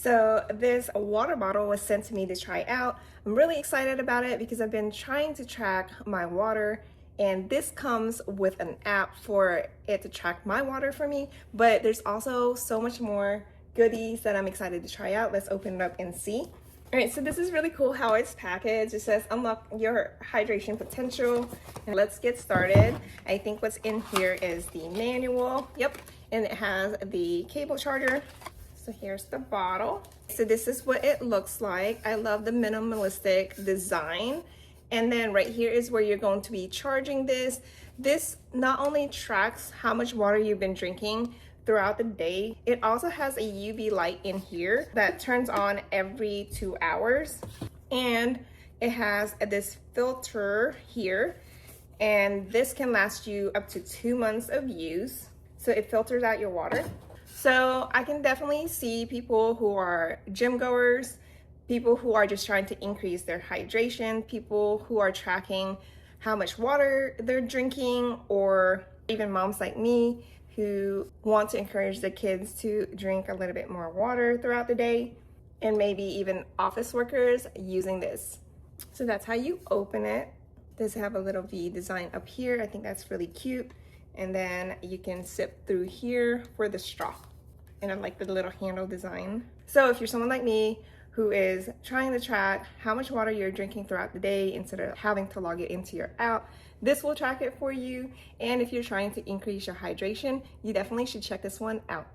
So this water bottle was sent to me to try out. I'm really excited about it because I've been trying to track my water, and this comes with an app for it to track my water for me, but there's also so much more goodies that I'm excited to try out. Let's open it up and see. All right, so this is really cool how it's packaged. It says unlock your hydration potential. And let's get started. I think what's in here is the manual. Yep, and it has the cable charger. So here's the bottle. So this is what it looks like. I love the minimalistic design. And then right here is where you're going to be charging this. This not only tracks how much water you've been drinking throughout the day, it also has a UV light in here that turns on every 2 hours. And it has this filter here, and this can last you up to 2 months of use. So it filters out your water. So I can definitely see people who are gym goers, people who are just trying to increase their hydration, people who are tracking how much water they're drinking, or even moms like me who want to encourage the kids to drink a little bit more water throughout the day, and maybe even office workers using this. So that's how you open it. It does have a little V design up here. I think that's really cute. And then you can sip through here for the straw. And I like the little handle design. So if you're someone like me who is trying to track how much water you're drinking throughout the day instead of having to log it into your app, this will track it for you. And if you're trying to increase your hydration, you definitely should check this one out.